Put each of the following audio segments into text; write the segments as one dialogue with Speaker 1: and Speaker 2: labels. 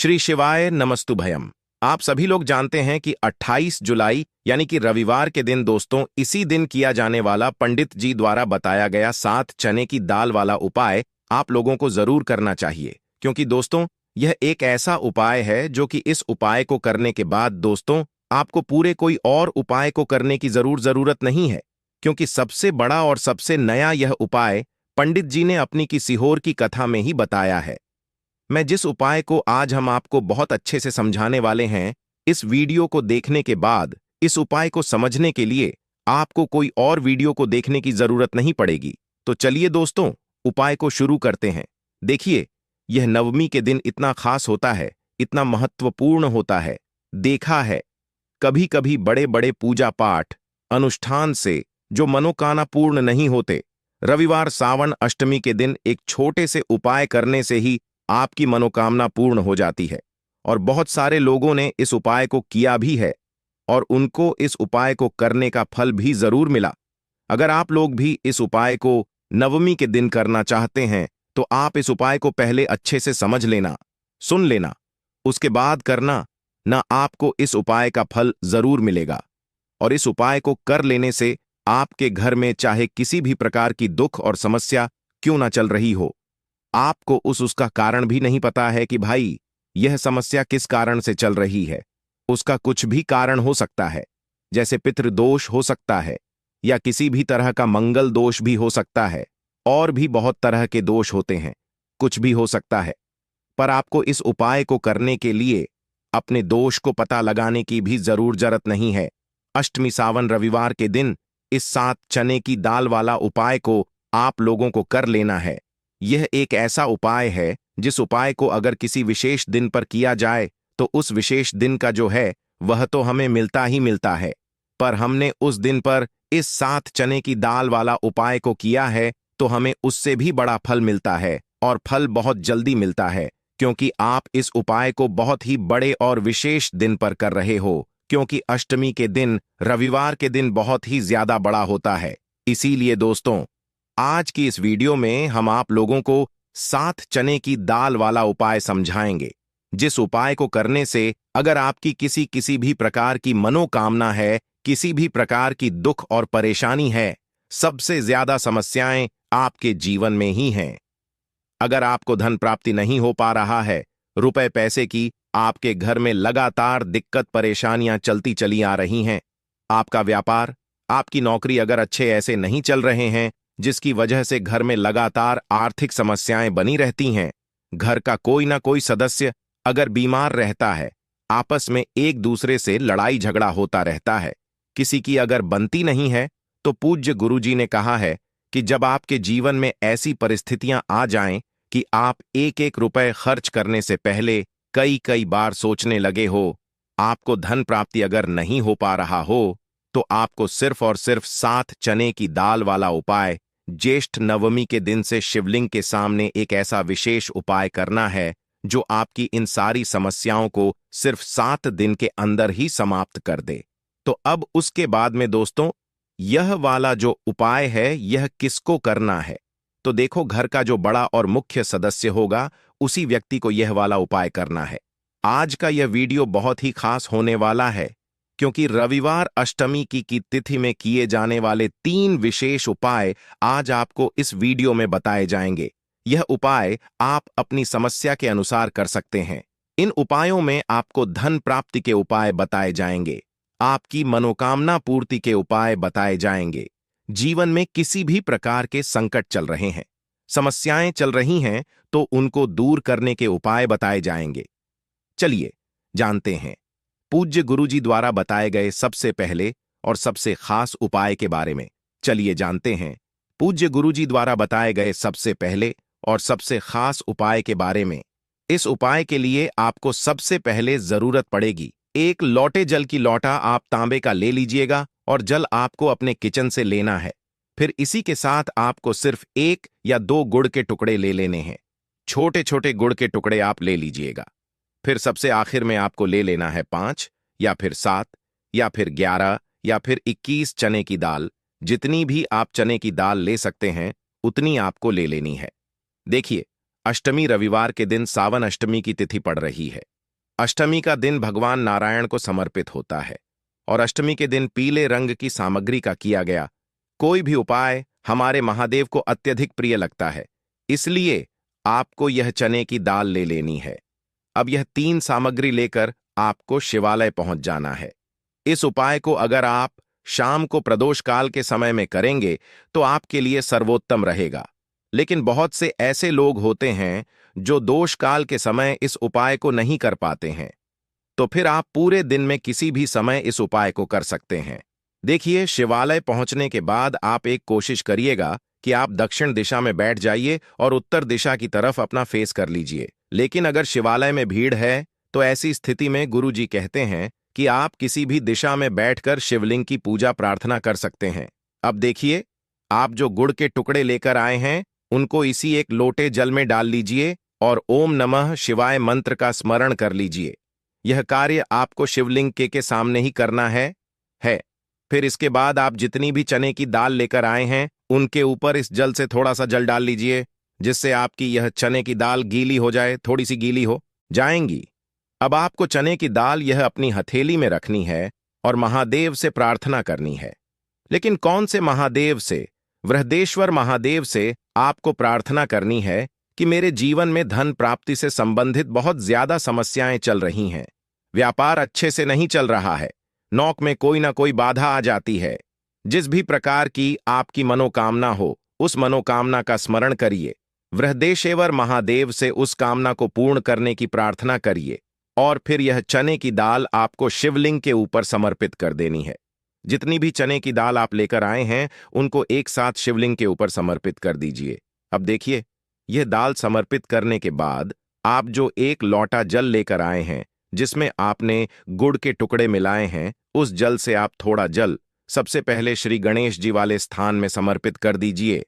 Speaker 1: श्री शिवाय नमस्तुभयम। आप सभी लोग जानते हैं कि 28 जुलाई यानी कि रविवार के दिन दोस्तों इसी दिन किया जाने वाला पंडित जी द्वारा बताया गया 7 चने की दाल वाला उपाय आप लोगों को जरूर करना चाहिए, क्योंकि दोस्तों यह एक ऐसा उपाय है जो कि इस उपाय को करने के बाद दोस्तों आपको पूरे कोई और उपाय को करने की जरूरत नहीं है, क्योंकि सबसे बड़ा और सबसे नया यह उपाय पंडित जी ने अपनी की सीहोर की कथा में ही बताया है। मैं जिस उपाय को आज हम आपको बहुत अच्छे से समझाने वाले हैं, इस वीडियो को देखने के बाद इस उपाय को समझने के लिए आपको कोई और वीडियो को देखने की जरूरत नहीं पड़ेगी। तो चलिए दोस्तों उपाय को शुरू करते हैं। देखिए, यह नवमी के दिन इतना खास होता है, इतना महत्वपूर्ण होता है। देखा है कभी कभी बड़े बड़े पूजा पाठ अनुष्ठान से जो मनोकामना पूर्ण नहीं होते, रविवार सावन अष्टमी के दिन एक छोटे से उपाय करने से ही आपकी मनोकामना पूर्ण हो जाती है। और बहुत सारे लोगों ने इस उपाय को किया भी है और उनको इस उपाय को करने का फल भी जरूर मिला। अगर आप लोग भी इस उपाय को नवमी के दिन करना चाहते हैं तो आप इस उपाय को पहले अच्छे से समझ लेना, सुन लेना, उसके बाद करना, ना आपको इस उपाय का फल जरूर मिलेगा। और इस उपाय को कर लेने से आपके घर में चाहे किसी भी प्रकार की दुख और समस्या क्यों ना चल रही हो, आपको उसका कारण भी नहीं पता है कि भाई यह समस्या किस कारण से चल रही है। उसका कुछ भी कारण हो सकता है, जैसे पितृदोष हो सकता है या किसी भी तरह का मंगल दोष भी हो सकता है, और भी बहुत तरह के दोष होते हैं, कुछ भी हो सकता है। पर आपको इस उपाय को करने के लिए अपने दोष को पता लगाने की भी जरूरत नहीं है। अष्टमी सावन रविवार के दिन इस 7 चने की दाल वाला उपाय को आप लोगों को कर लेना है। यह एक ऐसा उपाय है जिस उपाय को अगर किसी विशेष दिन पर किया जाए तो उस विशेष दिन का जो है वह तो हमें मिलता ही मिलता है, पर हमने उस दिन पर इस 7 चने की दाल वाला उपाय को किया है तो हमें उससे भी बड़ा फल मिलता है, और फल बहुत जल्दी मिलता है, क्योंकि आप इस उपाय को बहुत ही बड़े और विशेष दिन पर कर रहे हो, क्योंकि अष्टमी के दिन रविवार के दिन बहुत ही ज्यादा बड़ा होता है। इसीलिए दोस्तों आज की इस वीडियो में हम आप लोगों को 7 चने की दाल वाला उपाय समझाएंगे, जिस उपाय को करने से अगर आपकी किसी भी प्रकार की मनोकामना है, किसी भी प्रकार की दुख और परेशानी है, सबसे ज्यादा समस्याएं आपके जीवन में ही हैं। अगर आपको धन प्राप्ति नहीं हो पा रहा है, रुपए पैसे की आपके घर में लगातार दिक्कत परेशानियां चलती चली आ रही हैं, आपका व्यापार आपकी नौकरी अगर अच्छे ऐसे नहीं चल रहे हैं जिसकी वजह से घर में लगातार आर्थिक समस्याएं बनी रहती हैं, घर का कोई ना कोई सदस्य अगर बीमार रहता है, आपस में एक दूसरे से लड़ाई झगड़ा होता रहता है, किसी की अगर बनती नहीं है, तो पूज्य गुरुजी ने कहा है कि जब आपके जीवन में ऐसी परिस्थितियां आ जाएं कि आप एक एक रुपए खर्च करने से पहले कई बार सोचने लगे हो, आपको धन प्राप्ति अगर नहीं हो पा रहा हो, तो आपको सिर्फ और सिर्फ 7 चने की दाल वाला उपाय ज्येष्ठ नवमी के दिन से शिवलिंग के सामने एक ऐसा विशेष उपाय करना है जो आपकी इन सारी समस्याओं को सिर्फ 7 दिन के अंदर ही समाप्त कर दे। तो अब उसके बाद में दोस्तों यह वाला जो उपाय है यह किसको करना है, तो देखो घर का जो बड़ा और मुख्य सदस्य होगा उसी व्यक्ति को यह वाला उपाय करना है। आज का यह वीडियो बहुत ही खास होने वाला है, क्योंकि रविवार अष्टमी की तिथि में किए जाने वाले 3 विशेष उपाय आज आपको इस वीडियो में बताए जाएंगे। यह उपाय आप अपनी समस्या के अनुसार कर सकते हैं। इन उपायों में आपको धन प्राप्ति के उपाय बताए जाएंगे, आपकी मनोकामना पूर्ति के उपाय बताए जाएंगे, जीवन में किसी भी प्रकार के संकट चल रहे हैं, समस्याएं चल रही हैं तो उनको दूर करने के उपाय बताए जाएंगे। चलिए जानते हैं पूज्य गुरुजी द्वारा बताए गए सबसे पहले और सबसे खास उपाय के बारे में। चलिए जानते हैं पूज्य गुरुजी द्वारा बताए गए सबसे पहले और सबसे खास उपाय के बारे में। इस उपाय के लिए आपको सबसे पहले जरूरत पड़ेगी एक लोटे जल की। लोटा आप तांबे का ले लीजिएगा और जल आपको अपने किचन से लेना है। फिर इसी के साथ आपको सिर्फ 1 या 2 गुड़ के टुकड़े ले लेने हैं, छोटे छोटे गुड़ के टुकड़े आप ले लीजिएगा। फिर सबसे आखिर में आपको ले लेना है 5 या फिर 7 या फिर 11 या फिर 21 चने की दाल। जितनी भी आप चने की दाल ले सकते हैं उतनी आपको ले लेनी है। देखिए अष्टमी रविवार के दिन सावन अष्टमी की तिथि पड़ रही है। अष्टमी का दिन भगवान नारायण को समर्पित होता है और अष्टमी के दिन पीले रंग की सामग्री का किया गया कोई भी उपाय हमारे महादेव को अत्यधिक प्रिय लगता है। इसलिए आपको यह चने की दाल ले लेनी है। अब यह 3 सामग्री लेकर आपको शिवालय पहुंच जाना है। इस उपाय को अगर आप शाम को प्रदोष काल के समय में करेंगे तो आपके लिए सर्वोत्तम रहेगा। लेकिन बहुत से ऐसे लोग होते हैं जो दोष काल के समय इस उपाय को नहीं कर पाते हैं, तो फिर आप पूरे दिन में किसी भी समय इस उपाय को कर सकते हैं। देखिए, शिवालय पहुंचने के बाद आप एक कोशिश करिएगा कि आप दक्षिण दिशा में बैठ जाइए और उत्तर दिशा की तरफ अपना फेस कर लीजिए। लेकिन अगर शिवालय में भीड़ है तो ऐसी स्थिति में गुरुजी कहते हैं कि आप किसी भी दिशा में बैठकर शिवलिंग की पूजा प्रार्थना कर सकते हैं। अब देखिए, आप जो गुड़ के टुकड़े लेकर आए हैं उनको इसी एक लोटे जल में डाल लीजिए और ओम नमः शिवाय मंत्र का स्मरण कर लीजिए। यह कार्य आपको शिवलिंग के सामने ही करना है। फिर इसके बाद आप जितनी भी चने की दाल लेकर आए हैं उनके ऊपर इस जल से थोड़ा सा जल डाल लीजिए, जिससे आपकी यह चने की दाल गीली हो जाए, थोड़ी सी गीली हो जाएंगी। अब आपको चने की दाल यह अपनी हथेली में रखनी है और महादेव से प्रार्थना करनी है। लेकिन कौन से महादेव से? वृहदेश्वर महादेव से आपको प्रार्थना करनी है कि मेरे जीवन में धन प्राप्ति से संबंधित बहुत ज्यादा समस्याएं चल रही हैं। व्यापार अच्छे से नहीं चल रहा है, नौक में कोई ना कोई बाधा आ जाती है। जिस भी प्रकार की आपकी मनोकामना हो उस मनोकामना का स्मरण करिए, वृहदेश्वर महादेव से उस कामना को पूर्ण करने की प्रार्थना करिए और फिर यह चने की दाल आपको शिवलिंग के ऊपर समर्पित कर देनी है। जितनी भी चने की दाल आप लेकर आए हैं उनको एक साथ शिवलिंग के ऊपर समर्पित कर दीजिए। अब देखिए, यह दाल समर्पित करने के बाद आप जो एक लोटा जल लेकर आए हैं जिसमें आपने गुड़ के टुकड़े मिलाए हैं, उस जल से आप थोड़ा जल सबसे पहले श्री गणेश जी वाले स्थान में समर्पित कर दीजिए।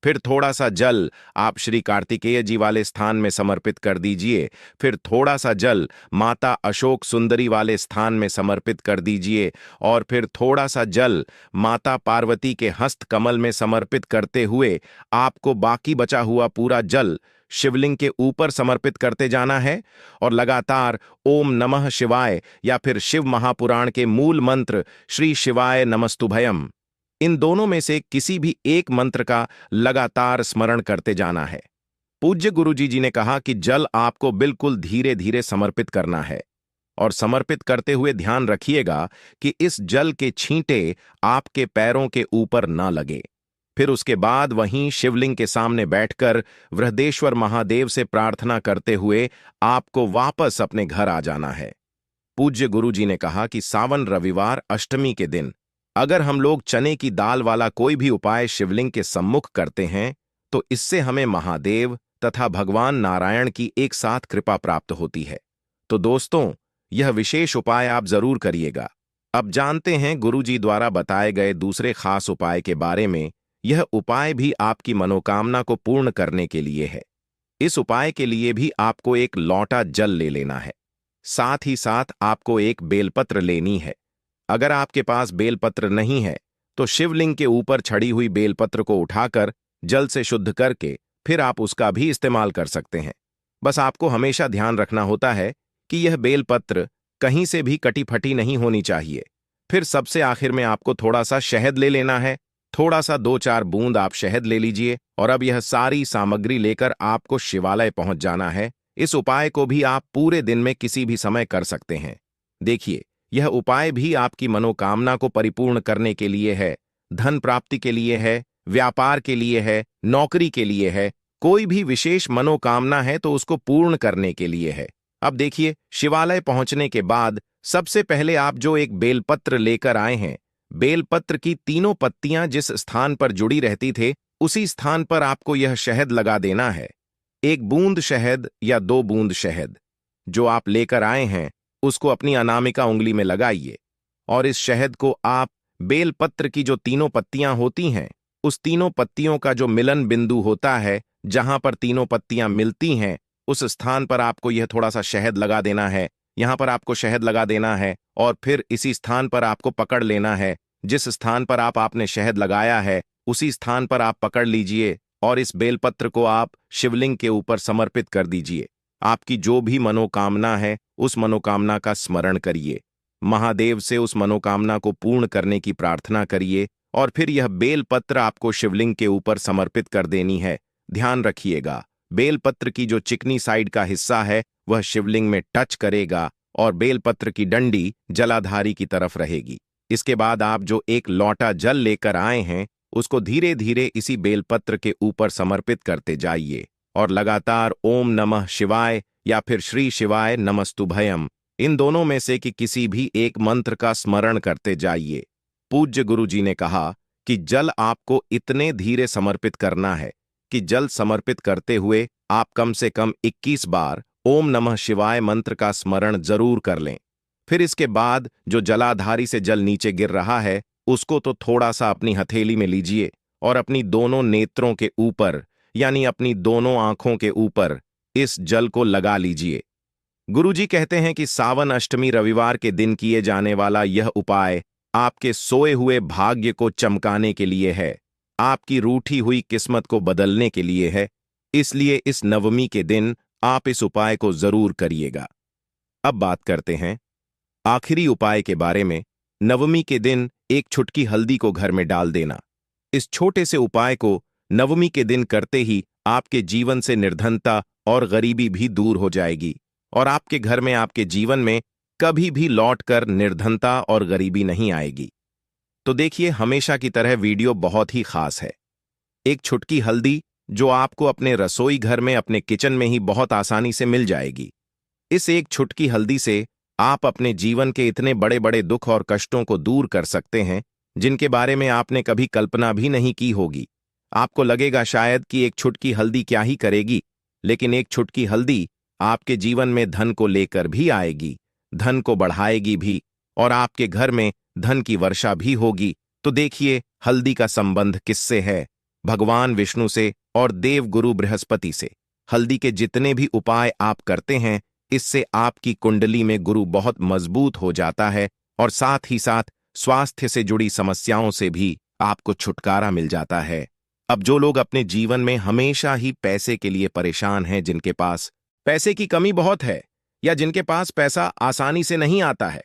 Speaker 1: फिर थोड़ा सा जल आप श्री कार्तिकेय जी वाले स्थान में समर्पित कर दीजिए। फिर थोड़ा सा जल माता अशोक सुंदरी वाले स्थान में समर्पित कर दीजिए और फिर थोड़ा सा जल माता पार्वती के हस्त कमल में समर्पित करते हुए आपको बाकी बचा हुआ पूरा जल शिवलिंग के ऊपर समर्पित करते जाना है और लगातार ओम नमः शिवाय या फिर शिव महापुराण के मूल मंत्र श्री शिवाय नमस्तुभयम, इन दोनों में से किसी भी एक मंत्र का लगातार स्मरण करते जाना है। पूज्य गुरुजी जी ने कहा कि जल आपको बिल्कुल धीरे धीरे समर्पित करना है और समर्पित करते हुए ध्यान रखिएगा कि इस जल के छींटे आपके पैरों के ऊपर न लगे। फिर उसके बाद वहीं शिवलिंग के सामने बैठकर वृहदेश्वर महादेव से प्रार्थना करते हुए आपको वापस अपने घर आ जाना है। पूज्य गुरुजी ने कहा कि सावन रविवार अष्टमी के दिन अगर हम लोग चने की दाल वाला कोई भी उपाय शिवलिंग के सम्मुख करते हैं तो इससे हमें महादेव तथा भगवान नारायण की एक साथ कृपा प्राप्त होती है। तो दोस्तों, यह विशेष उपाय आप जरूर करिएगा। अब जानते हैं गुरुजी द्वारा बताए गए दूसरे खास उपाय के बारे में। यह उपाय भी आपकी मनोकामना को पूर्ण करने के लिए है। इस उपाय के लिए भी आपको एक लोटा जल ले लेना है, साथ ही साथ आपको एक बेलपत्र लेनी है। अगर आपके पास बेलपत्र नहीं है तो शिवलिंग के ऊपर छड़ी हुई बेलपत्र को उठाकर जल से शुद्ध करके फिर आप उसका भी इस्तेमाल कर सकते हैं। बस आपको हमेशा ध्यान रखना होता है कि यह बेलपत्र कहीं से भी कटी फटी नहीं होनी चाहिए। फिर सबसे आखिर में आपको थोड़ा सा शहद ले लेना है। थोड़ा सा 2-4 बूंद आप शहद ले लीजिए और अब यह सारी सामग्री लेकर आपको शिवालय पहुंच जाना है। इस उपाय को भी आप पूरे दिन में किसी भी समय कर सकते हैं। देखिए, यह उपाय भी आपकी मनोकामना को परिपूर्ण करने के लिए है, धन प्राप्ति के लिए है, व्यापार के लिए है, नौकरी के लिए है, कोई भी विशेष मनोकामना है तो उसको पूर्ण करने के लिए है। अब देखिए, शिवालय पहुंचने के बाद सबसे पहले आप जो एक बेलपत्र लेकर आए हैं, बेलपत्र की तीनों पत्तियां जिस स्थान पर जुड़ी रहती थे उसी स्थान पर आपको यह शहद लगा देना है। 1 बूंद शहद या 2 बूंद शहद जो आप लेकर आए हैं उसको अपनी अनामिका उंगली में लगाइए और इस शहद को आप बेलपत्र की जो तीनों पत्तियां होती हैं उस तीनों पत्तियों का जो मिलन बिंदु होता है, जहां पर तीनों पत्तियां मिलती हैं, उस स्थान पर आपको यह थोड़ा सा शहद लगा देना है। यहां पर आपको शहद लगा देना है और फिर इसी स्थान पर आपको पकड़ लेना है। जिस स्थान पर आपने शहद लगाया है उसी स्थान पर आप पकड़ लीजिए और इस बेलपत्र को आप शिवलिंग के ऊपर समर्पित कर दीजिए। आपकी जो भी मनोकामना है उस मनोकामना का स्मरण करिए, महादेव से उस मनोकामना को पूर्ण करने की प्रार्थना करिए और फिर यह बेलपत्र आपको शिवलिंग के ऊपर समर्पित कर देनी है। ध्यान रखिएगा, बेलपत्र की जो चिकनी साइड का हिस्सा है वह शिवलिंग में टच करेगा और बेलपत्र की डंडी जलाधारी की तरफ रहेगी। इसके बाद आप जो एक लोटा जल लेकर आए हैं उसको धीरे धीरे इसी बेलपत्र के ऊपर समर्पित करते जाइए और लगातार ओम नमः शिवाय या फिर श्री शिवाय नमस्तुभयम, इन दोनों में से कि किसी भी एक मंत्र का स्मरण करते जाइए। पूज्य गुरु जी ने कहा कि जल आपको इतने धीरे समर्पित करना है कि जल समर्पित करते हुए आप कम से कम 21 बार ओम नमः शिवाय मंत्र का स्मरण जरूर कर लें। फिर इसके बाद जो जलाधारी से जल नीचे गिर रहा है उसको तो थोड़ा सा अपनी हथेली में लीजिए और अपनी दोनों नेत्रों के ऊपर यानी अपनी दोनों आंखों के ऊपर इस जल को लगा लीजिए। गुरुजी कहते हैं कि सावन अष्टमी रविवार के दिन किए जाने वाला यह उपाय आपके सोए हुए भाग्य को चमकाने के लिए है, आपकी रूठी हुई किस्मत को बदलने के लिए है। इसलिए इस नवमी के दिन आप इस उपाय को जरूर करिएगा। अब बात करते हैं आखिरी उपाय के बारे में। नवमी के दिन एक चुटकी हल्दी को घर में डाल देना। इस छोटे से उपाय को नवमी के दिन करते ही आपके जीवन से निर्धनता और गरीबी भी दूर हो जाएगी और आपके घर में, आपके जीवन में कभी भी लौटकर निर्धनता और गरीबी नहीं आएगी। तो देखिए, हमेशा की तरह वीडियो बहुत ही खास है। एक चुटकी हल्दी जो आपको अपने रसोई घर में, अपने किचन में ही बहुत आसानी से मिल जाएगी। इस एक चुटकी हल्दी से आप अपने जीवन के इतने बड़े बड़े दुख और कष्टों को दूर कर सकते हैं जिनके बारे में आपने कभी कल्पना भी नहीं की होगी। आपको लगेगा शायद कि एक चुटकी हल्दी क्या ही करेगी, लेकिन एक चुटकी हल्दी आपके जीवन में धन को लेकर भी आएगी, धन को बढ़ाएगी भी और आपके घर में धन की वर्षा भी होगी। तो देखिए, हल्दी का संबंध किससे है? भगवान विष्णु से और देव गुरु बृहस्पति से। हल्दी के जितने भी उपाय आप करते हैं इससे आपकी कुंडली में गुरु बहुत मजबूत हो जाता है और साथ ही साथ स्वास्थ्य से जुड़ी समस्याओं से भी आपको छुटकारा मिल जाता है। अब जो लोग अपने जीवन में हमेशा ही पैसे के लिए परेशान हैं, जिनके पास पैसे की कमी बहुत है या जिनके पास पैसा आसानी से नहीं आता है,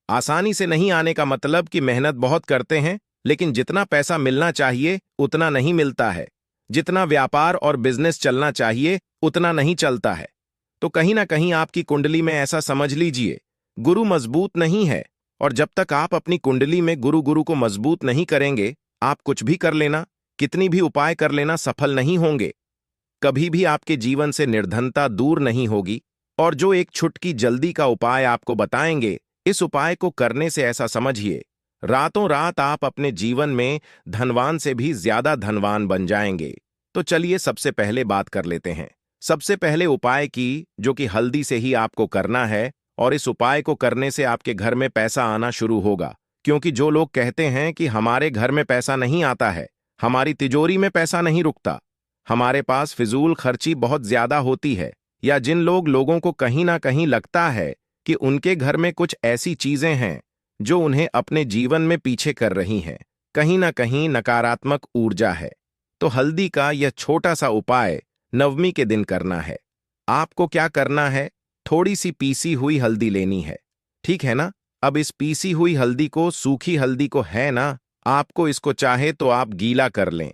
Speaker 1: आसानी से नहीं आने का मतलब कि मेहनत बहुत करते हैं लेकिन जितना पैसा मिलना चाहिए उतना नहीं मिलता है, जितना व्यापार और बिजनेस चलना चाहिए उतना नहीं चलता है, तो कहीं ना कहीं आपकी कुंडली में ऐसा समझ लीजिए गुरु मजबूत नहीं है। और जब तक आप अपनी कुंडली में गुरु को मजबूत नहीं करेंगे, आप कुछ भी कर लेना, कितनी भी उपाय कर लेना, सफल नहीं होंगे। कभी भी आपके जीवन से निर्धनता दूर नहीं होगी। और जो एक चुटकी जल्दी का उपाय आपको बताएंगे, इस उपाय को करने से ऐसा समझिए रातों रात आप अपने जीवन में धनवान से भी ज्यादा धनवान बन जाएंगे। तो चलिए सबसे पहले बात कर लेते हैं सबसे पहले उपाय की, जो कि हल्दी से ही आपको करना है। और इस उपाय को करने से आपके घर में पैसा आना शुरू होगा, क्योंकि जो लोग कहते हैं कि हमारे घर में पैसा नहीं आता है, हमारी तिजोरी में पैसा नहीं रुकता, हमारे पास फिजूल खर्ची बहुत ज्यादा होती है, या जिन लोगों को कहीं ना कहीं लगता है कि उनके घर में कुछ ऐसी चीजें हैं जो उन्हें अपने जीवन में पीछे कर रही हैं, कहीं ना कहीं नकारात्मक ऊर्जा है, तो हल्दी का यह छोटा सा उपाय नवमी के दिन करना है। आपको क्या करना है, थोड़ी सी पीसी हुई हल्दी लेनी है, ठीक है ना। अब इस पीसी हुई हल्दी को, सूखी हल्दी को है ना, आपको इसको चाहे तो आप गीला कर लें,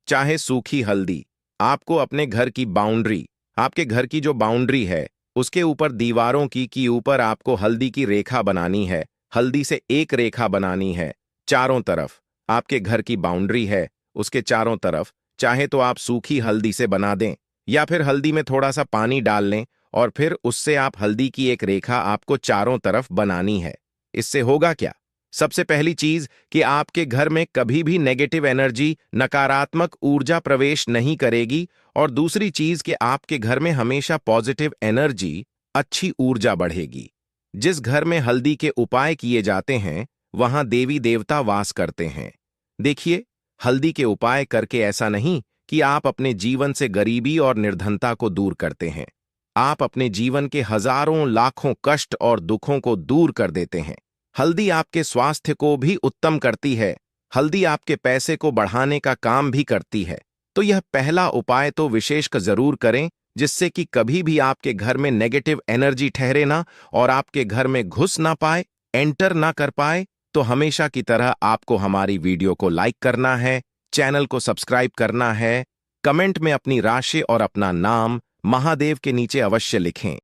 Speaker 1: चाहे सूखी हल्दी। आपको अपने घर की बाउंड्री, आपके घर की जो बाउंड्री है उसके ऊपर, दीवारों की ऊपर आपको हल्दी की रेखा बनानी है। हल्दी से एक रेखा बनानी है चारों तरफ। आपके घर की बाउंड्री है उसके चारों तरफ, चाहे तो आप सूखी हल्दी से बना दें या फिर हल्दी में थोड़ा सा पानी डाल लें और फिर उससे आप हल्दी की एक रेखा आपको चारों तरफ बनानी है। इससे होगा क्या? सबसे पहली चीज कि आपके घर में कभी भी नेगेटिव एनर्जी, नकारात्मक ऊर्जा प्रवेश नहीं करेगी, और दूसरी चीज कि आपके घर में हमेशा पॉजिटिव एनर्जी, अच्छी ऊर्जा बढ़ेगी। जिस घर में हल्दी के उपाय किए जाते हैं वहां देवी देवता वास करते हैं। देखिए, हल्दी के उपाय करके ऐसा नहीं कि आप अपने जीवन से गरीबी और निर्धनता को दूर करते हैं, आप अपने जीवन के हजारों लाखों कष्ट और दुखों को दूर कर देते हैं। हल्दी आपके स्वास्थ्य को भी उत्तम करती है, हल्दी आपके पैसे को बढ़ाने का काम भी करती है। तो यह पहला उपाय तो विशेष का जरूर करें, जिससे कि कभी भी आपके घर में नेगेटिव एनर्जी ठहरे ना और आपके घर में घुस ना पाए, एंटर ना कर पाए। तो हमेशा की तरह आपको हमारी वीडियो को लाइक करना है, चैनल को सब्सक्राइब करना है, कमेंट में अपनी राशि और अपना नाम महादेव के नीचे अवश्य लिखें।